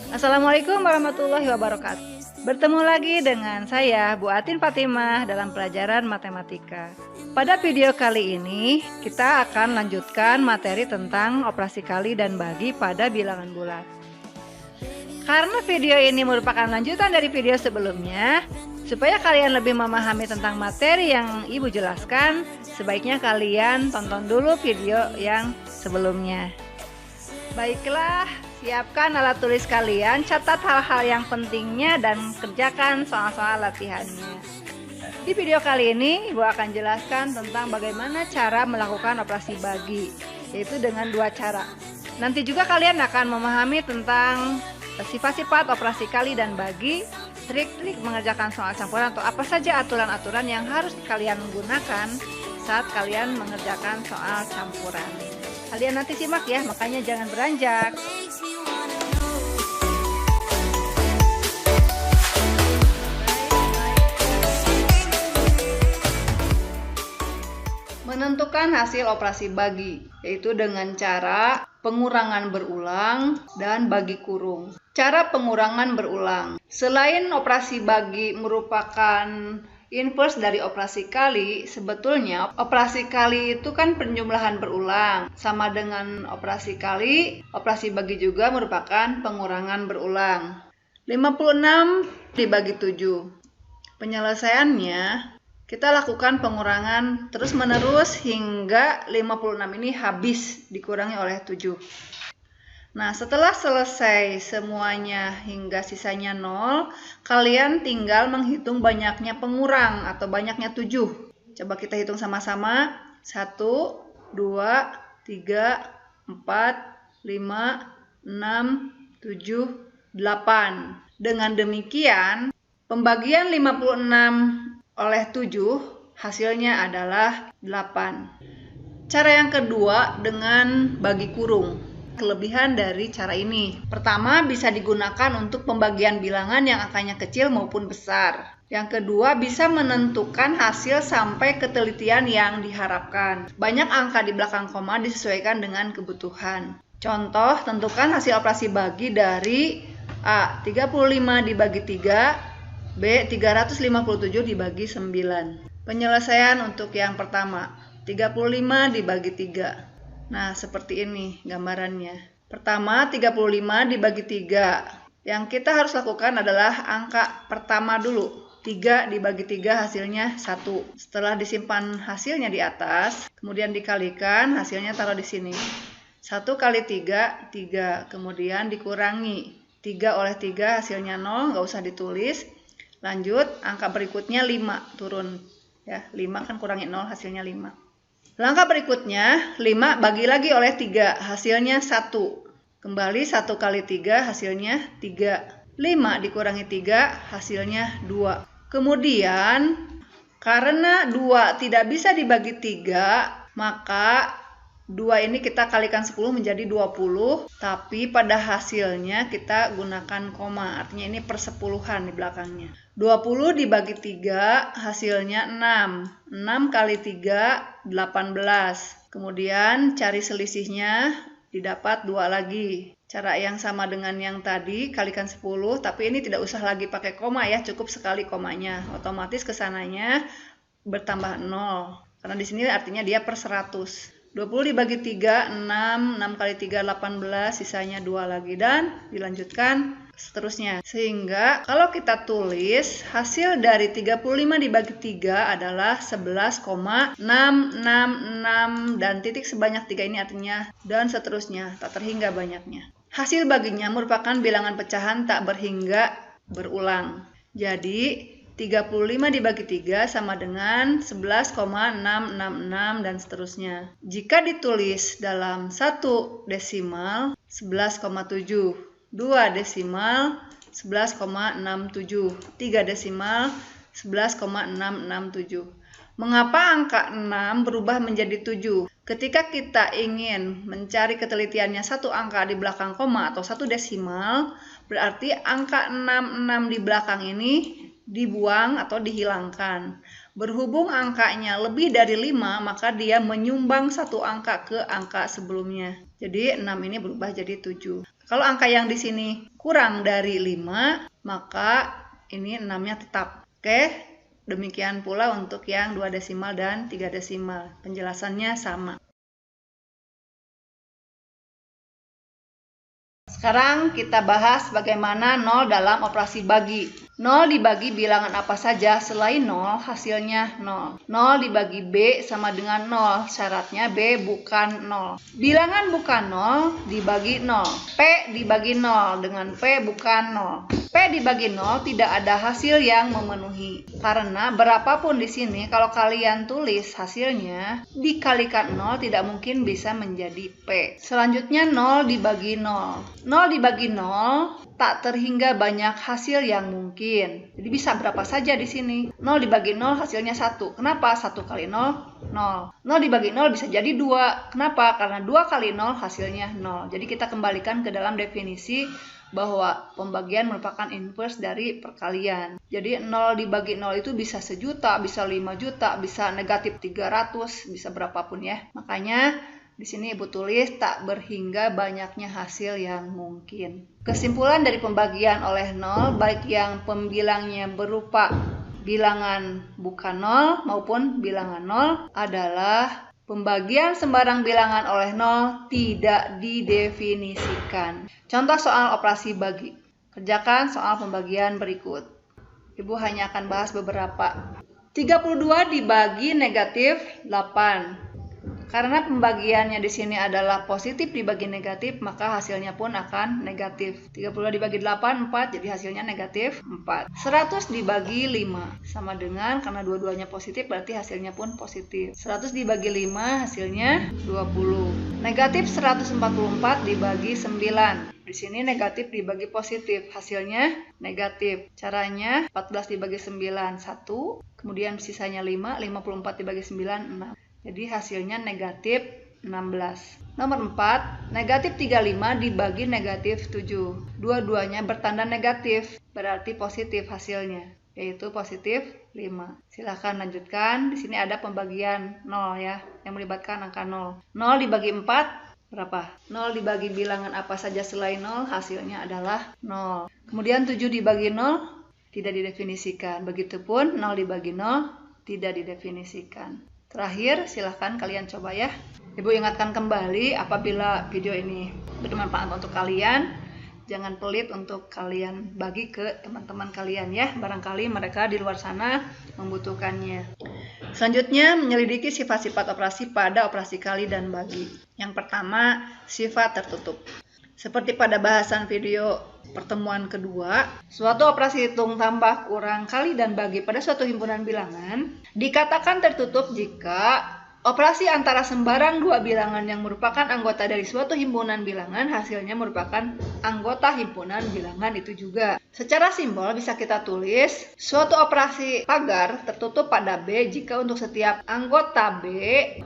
Assalamualaikum warahmatullahi wabarakatuh. Bertemu lagi dengan saya, Bu Atin Fatimah, dalam pelajaran matematika. Pada video kali ini, kita akan lanjutkan materi tentang operasi kali dan bagi pada bilangan bulat. Karena video ini merupakan lanjutan dari video sebelumnya, supaya kalian lebih memahami tentang materi yang Ibu jelaskan, sebaiknya kalian tonton dulu video yang sebelumnya. Baiklah, siapkan alat tulis kalian, catat hal-hal yang pentingnya dan kerjakan soal-soal latihannya. Di video kali ini, Ibu akan jelaskan tentang bagaimana cara melakukan operasi bagi, yaitu dengan dua cara. Nanti juga kalian akan memahami tentang sifat-sifat operasi kali dan bagi, trik-trik mengerjakan soal campuran atau apa saja aturan-aturan yang harus kalian gunakan saat kalian mengerjakan soal campuran. Kalian nanti simak ya, makanya jangan beranjak. Menentukan hasil operasi bagi, yaitu dengan cara pengurangan berulang dan bagi kurung. Cara pengurangan berulang. Selain operasi bagi merupakan inverse dari operasi kali, sebetulnya operasi kali itu kan penjumlahan berulang. Sama dengan operasi kali, operasi bagi juga merupakan pengurangan berulang. 56 dibagi 7. Penyelesaiannya, kita lakukan pengurangan terus menerus hingga 56 ini habis dikurangi oleh 7. Nah, setelah selesai semuanya hingga sisanya 0, kalian tinggal menghitung banyaknya pengurang atau banyaknya 7. Coba kita hitung sama-sama. 1, 2, 3, 4, 5, 6, 7, 8. Dengan demikian, pembagian 56 oleh 7 hasilnya adalah 8. Cara yang kedua dengan bagi kurung. Kelebihan dari cara ini, pertama bisa digunakan untuk pembagian bilangan yang angkanya kecil maupun besar. Yang kedua bisa menentukan hasil sampai ketelitian yang diharapkan. Banyak angka di belakang koma disesuaikan dengan kebutuhan. Contoh, tentukan hasil operasi bagi dari A. 35 dibagi 3, B. 357 dibagi 9. Penyelesaian untuk yang pertama, 35 dibagi 3. Nah, seperti ini gambarannya. Pertama, 35 dibagi 3. Yang kita harus lakukan adalah angka pertama dulu. 3 dibagi 3 hasilnya 1. Setelah disimpan hasilnya di atas, kemudian dikalikan, hasilnya taruh di sini. 1 kali 3, 3. Kemudian dikurangi. 3 oleh 3 hasilnya 0, nggak usah ditulis. Lanjut, angka berikutnya 5, turun. Ya, 5 kan kurangi 0, hasilnya 5. Langkah berikutnya, 5 bagi lagi oleh 3, hasilnya 1. Kembali 1 kali 3, hasilnya 3. 5 dikurangi 3, hasilnya 2. Kemudian, karena 2 tidak bisa dibagi 3, maka 2 ini kita kalikan 10 menjadi 20, tapi pada hasilnya kita gunakan koma, artinya ini persepuluhan di belakangnya. 20 dibagi 3 hasilnya 6. 6 kali 3, 18. Kemudian cari selisihnya, didapat 2 lagi. Cara yang sama dengan yang tadi, kalikan 10, tapi ini tidak usah lagi pakai koma ya, cukup sekali komanya. Otomatis kesananya bertambah 0. Karena di sini artinya dia per 100. 20 dibagi 3, 6. 6 kali 3, 18. Sisanya 2 lagi. Dan dilanjutkan seterusnya. Sehingga kalau kita tulis, hasil dari 35 dibagi 3 adalah 11,666. Dan titik sebanyak 3 ini artinya dan seterusnya. Tak terhingga banyaknya. Hasil baginya merupakan bilangan pecahan tak berhingga berulang. Jadi, 35 dibagi 3 sama dengan 11,666 dan seterusnya. Jika ditulis dalam 1 desimal, 11,7. 2 desimal, 11,67. 3 desimal, 11,667. Mengapa angka 6 berubah menjadi 7? Ketika kita ingin mencari ketelitiannya satu angka di belakang koma atau satu desimal, berarti angka 66 di belakang ini dibuang atau dihilangkan. Berhubung angkanya lebih dari 5, maka dia menyumbang satu angka ke angka sebelumnya. Jadi 6 ini berubah jadi 7. Kalau angka yang di sini kurang dari 5, maka ini 6-nya tetap. Oke, demikian pula untuk yang 2 desimal dan 3 desimal. Penjelasannya sama. Sekarang kita bahas bagaimana 0 dalam operasi bagi. 0 dibagi bilangan apa saja selain 0, hasilnya 0. 0 dibagi B sama dengan 0, syaratnya B bukan 0. Bilangan bukan 0 dibagi 0. P dibagi 0 dengan P bukan 0. P dibagi 0 tidak ada hasil yang memenuhi. Karena berapapun di sini, kalau kalian tulis hasilnya, dikalikan 0 tidak mungkin bisa menjadi P. Selanjutnya 0 dibagi 0. 0 dibagi 0 tak terhingga banyak hasil yang mungkin. Jadi bisa berapa saja di sini. 0 dibagi 0 hasilnya 1. Kenapa? 1 kali 0, 0. 0 dibagi 0 bisa jadi 2. Kenapa? Karena 2 kali 0 hasilnya 0. Jadi kita kembalikan ke dalam definisi bahwa pembagian merupakan inverse dari perkalian. Jadi 0 dibagi 0 itu bisa 1 juta, bisa 5 juta, bisa negatif 300, bisa berapapun ya. Makanya di sini Ibu tulis tak berhingga banyaknya hasil yang mungkin. Kesimpulan dari pembagian oleh 0, baik yang pembilangnya berupa bilangan bukan 0 maupun bilangan 0 adalah pembagian sembarang bilangan oleh 0 tidak didefinisikan. Contoh soal operasi bagi. Kerjakan soal pembagian berikut. Ibu hanya akan bahas beberapa. 32 dibagi negatif 8. Karena pembagiannya di sini adalah positif dibagi negatif, maka hasilnya pun akan negatif. 32 dibagi 8, 4, jadi hasilnya negatif 4. 100 dibagi 5, sama dengan karena dua-duanya positif, berarti hasilnya pun positif. 100 dibagi 5, hasilnya 20. Negatif 144 dibagi 9. Di sini negatif dibagi positif, hasilnya negatif. Caranya 14 dibagi 9, 1. Kemudian sisanya 5, 54 dibagi 9, 6. Jadi hasilnya negatif 16. Nomor 4, negatif 35 dibagi negatif 7. Dua-duanya bertanda negatif, berarti positif hasilnya, yaitu positif 5. Silahkan lanjutkan. Di sini ada pembagian 0 ya, yang melibatkan angka 0. 0 dibagi 4, berapa? 0 dibagi bilangan apa saja selain 0, hasilnya adalah 0. Kemudian 7 dibagi 0, tidak didefinisikan. Begitupun 0 dibagi 0, tidak didefinisikan. Terakhir, silahkan kalian coba ya. Ibu ingatkan kembali, apabila video ini bermanfaat untuk kalian, jangan pelit untuk kalian bagi ke teman-teman kalian ya. Barangkali mereka di luar sana membutuhkannya. Selanjutnya, menyelidiki sifat-sifat operasi pada operasi kali dan bagi. Yang pertama, sifat tertutup. Seperti pada bahasan video pertemuan kedua, suatu operasi hitung tambah kurang kali dan bagi pada suatu himpunan bilangan dikatakan tertutup jika operasi antara sembarang dua bilangan yang merupakan anggota dari suatu himpunan bilangan hasilnya merupakan anggota himpunan bilangan itu juga. Secara simbol bisa kita tulis suatu operasi pagar tertutup pada B jika untuk setiap anggota B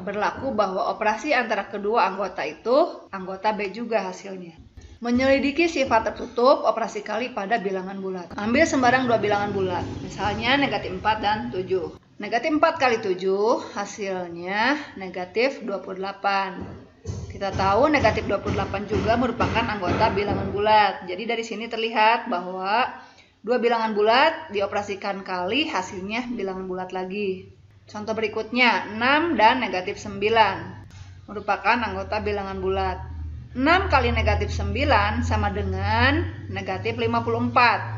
berlaku bahwa operasi antara kedua anggota itu anggota B juga hasilnya. Menyelidiki sifat tertutup operasi kali pada bilangan bulat. Ambil sembarang dua bilangan bulat, misalnya negatif 4 dan 7. Negatif 4 kali 7 hasilnya negatif 28. Kita tahu negatif 28 juga merupakan anggota bilangan bulat. Jadi dari sini terlihat bahwa dua bilangan bulat dioperasikan kali hasilnya bilangan bulat lagi. Contoh berikutnya 6 dan negatif 9 merupakan anggota bilangan bulat. 6 kali negatif 9 sama dengan negatif 54.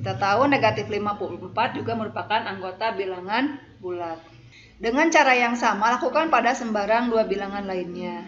Kita tahu negatif 54 juga merupakan anggota bilangan bulat. Dengan cara yang sama lakukan pada sembarang dua bilangan lainnya.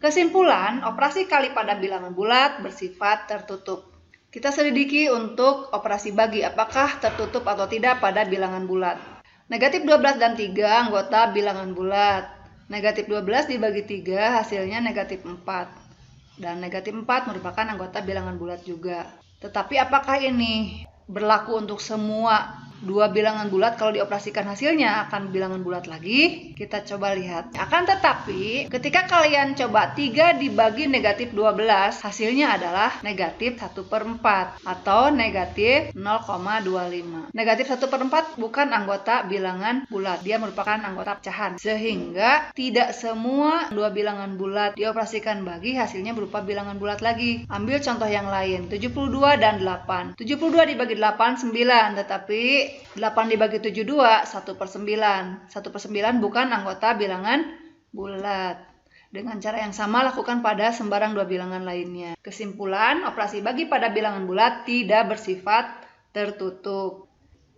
Kesimpulan, operasi kali pada bilangan bulat bersifat tertutup. Kita selidiki untuk operasi bagi apakah tertutup atau tidak pada bilangan bulat. Negatif 12 dan 3 anggota bilangan bulat. Negatif 12 dibagi 3 hasilnya negatif 4. Dan negatif 4 merupakan anggota bilangan bulat juga. Tetapi apakah ini berlaku untuk semua dua bilangan bulat kalau dioperasikan hasilnya akan bilangan bulat lagi? Kita coba lihat. Akan tetapi ketika kalian coba 3 dibagi negatif 12, hasilnya adalah negatif 1/4 atau negatif 0,25. Negatif 1/4 bukan anggota bilangan bulat, dia merupakan anggota pecahan. Sehingga tidak semua dua bilangan bulat dioperasikan bagi hasilnya berupa bilangan bulat lagi. Ambil contoh yang lain, 72 dan 8. 72 dibagi 8, 9. Tetapi 8 dibagi 72, 1/9. 1/9 bukan anggota bilangan bulat. Dengan cara yang sama lakukan pada sembarang dua bilangan lainnya. Kesimpulan, operasi bagi pada bilangan bulat tidak bersifat tertutup.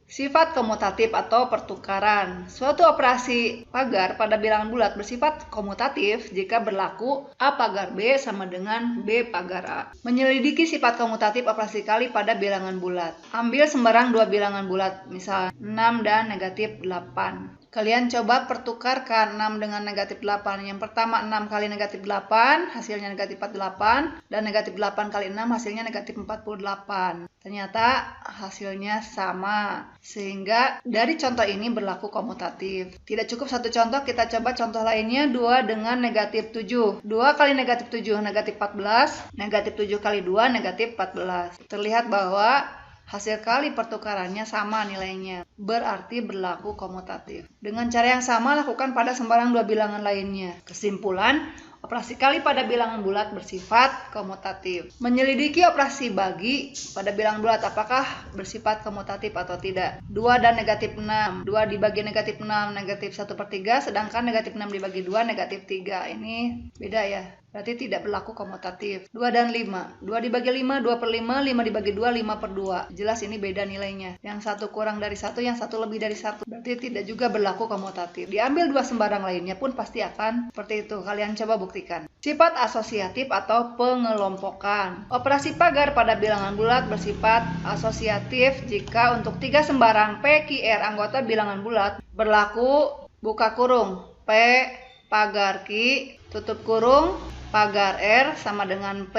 Sifat komutatif atau pertukaran. Suatu operasi pagar pada bilangan bulat bersifat komutatif jika berlaku A pagar B sama dengan B pagar A. Menyelidiki sifat komutatif operasi kali pada bilangan bulat. Ambil sembarang dua bilangan bulat, misal 6 dan negatif 8. Kalian coba pertukarkan 6 dengan negatif 8. Yang pertama 6 kali negatif 8, hasilnya negatif 48. Dan negatif 8 kali 6, hasilnya negatif 48. Ternyata hasilnya sama. Sehingga dari contoh ini berlaku komutatif. Tidak cukup satu contoh, kita coba contoh lainnya. 2 dengan negatif 7. 2 kali negatif 7, negatif 14. Negatif 7 kali 2, negatif 14. Terlihat bahwa hasil kali pertukarannya sama nilainya, berarti berlaku komutatif. Dengan cara yang sama lakukan pada sembarang dua bilangan lainnya. Kesimpulan, operasi kali pada bilangan bulat bersifat komutatif. Menyelidiki operasi bagi pada bilangan bulat apakah bersifat komutatif atau tidak. 2 dan negatif 6. 2 dibagi negatif 6, negatif 1/3, sedangkan negatif 6 dibagi 2, negatif 3. Ini beda ya. Berarti tidak berlaku komutatif. 2 dan 5. 2 dibagi 5, 2/5. 5 dibagi 2, 5/2. Jelas ini beda nilainya. Yang satu kurang dari satu, yang satu lebih dari satu. Berarti tidak juga berlaku komutatif. Diambil dua sembarang lainnya pun pasti akan seperti itu. Kalian coba buktikan. Sifat asosiatif atau pengelompokan. Operasi pagar pada bilangan bulat bersifat asosiatif jika untuk 3 sembarang P, Q, R anggota bilangan bulat berlaku buka kurung P pagar Q tutup kurung pagar R sama dengan P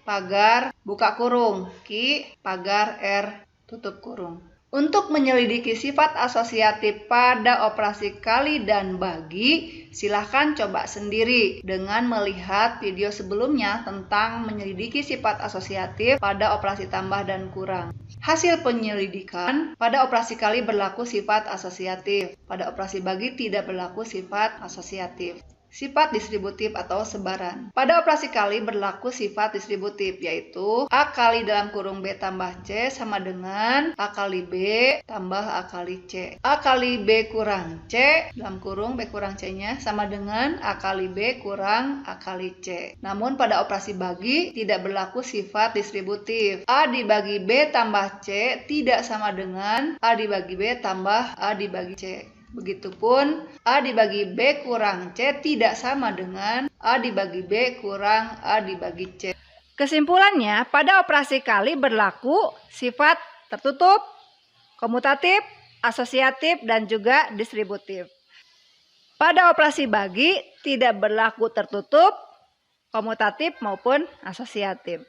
pagar buka kurung Q pagar R tutup kurung. Untuk menyelidiki sifat asosiatif pada operasi kali dan bagi, silahkan coba sendiri dengan melihat video sebelumnya tentang menyelidiki sifat asosiatif pada operasi tambah dan kurang. Hasil penyelidikan, pada operasi kali berlaku sifat asosiatif, pada operasi bagi tidak berlaku sifat asosiatif. Sifat distributif atau sebaran. Pada operasi kali berlaku sifat distributif, yaitu A kali dalam kurung B tambah C sama dengan A kali B tambah A kali C. A kali B kurang C dalam kurung B kurang C-nya sama dengan A kali B kurang A kali C. Namun pada operasi bagi tidak berlaku sifat distributif. A dibagi B tambah C tidak sama dengan A dibagi B tambah A dibagi C. Begitupun A dibagi B kurang C tidak sama dengan A dibagi B kurang A dibagi C. Kesimpulannya, pada operasi kali berlaku sifat tertutup, komutatif, asosiatif, dan juga distributif. Pada operasi bagi tidak berlaku tertutup, komutatif maupun asosiatif.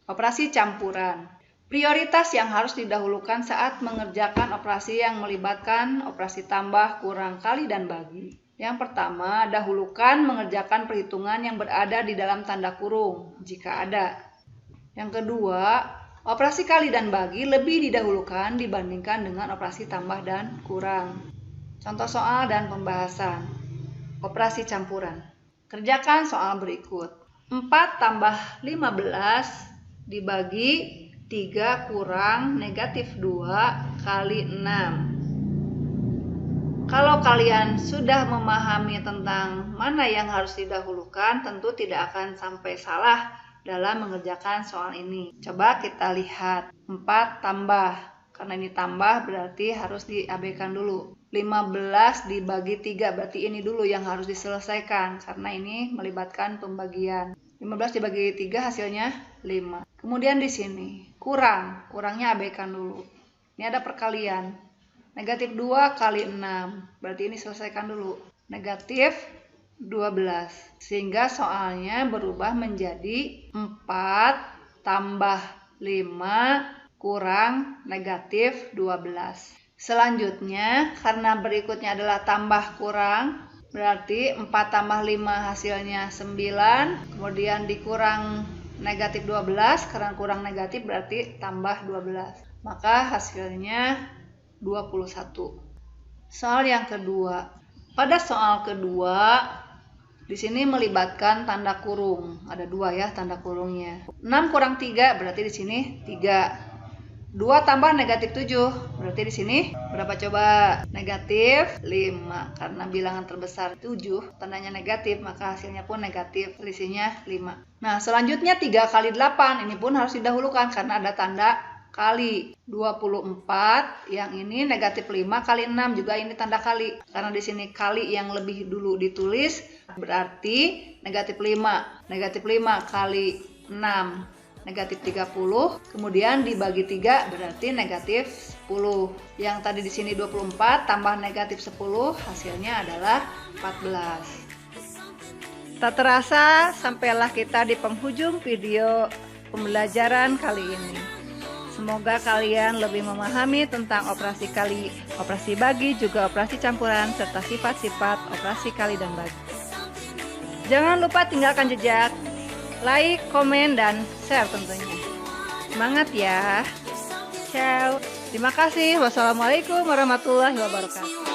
Operasi campuran. Prioritas yang harus didahulukan saat mengerjakan operasi yang melibatkan operasi tambah, kurang, kali, dan bagi. Yang pertama, dahulukan mengerjakan perhitungan yang berada di dalam tanda kurung, jika ada. Yang kedua, operasi kali dan bagi lebih didahulukan dibandingkan dengan operasi tambah dan kurang. Contoh soal dan pembahasan. Operasi campuran. Kerjakan soal berikut. 4 tambah 15 dibagi 3 kurang negatif 2 kali 6. Kalau kalian sudah memahami tentang mana yang harus didahulukan, tentu tidak akan sampai salah dalam mengerjakan soal ini. Coba kita lihat. 4 tambah. Karena ini tambah berarti harus diabaikan dulu. 15 dibagi 3 berarti ini dulu yang harus diselesaikan. Karena ini melibatkan pembagian. 15 dibagi 3 hasilnya 5. Kemudian di sini kurangnya abaikan dulu. Ini ada perkalian. Negatif 2 kali 6. Berarti ini selesaikan dulu. Negatif 12. Sehingga soalnya berubah menjadi 4 tambah 5 kurang negatif 12. Selanjutnya, karena berikutnya adalah tambah kurang, berarti 4 tambah 5 hasilnya 9, kemudian dikurang negatif 12, karena kurang negatif berarti tambah 12. Maka hasilnya 21. Soal yang kedua. Pada soal kedua, di sini melibatkan tanda kurung. Ada 2 ya tanda kurungnya. 6 kurang 3 berarti di sini 3. 2 tambah negatif 7 berarti di sini berapa coba? Negatif 5. Karena bilangan terbesar 7 tandanya negatif, maka hasilnya pun negatif, selisihnya 5. Nah, selanjutnya 3 kali 8 ini pun harus didahulukan karena ada tanda kali. 24 yang ini negatif 5 kali 6 juga ini tanda kali. Karena di sini kali yang lebih dulu ditulis berarti negatif 5. Negatif 5 kali 6 negatif 30, kemudian dibagi 3 berarti negatif 10. Yang tadi di sini 24 tambah negatif 10 hasilnya adalah 14. Tak terasa sampailah kita di penghujung video pembelajaran kali ini. Semoga kalian lebih memahami tentang operasi kali, operasi bagi, juga operasi campuran, serta sifat-sifat operasi kali dan bagi. Jangan lupa tinggalkan jejak, like, komen, dan share tentunya. Semangat ya. Ciao. Terima kasih. Wassalamualaikum warahmatullahi wabarakatuh.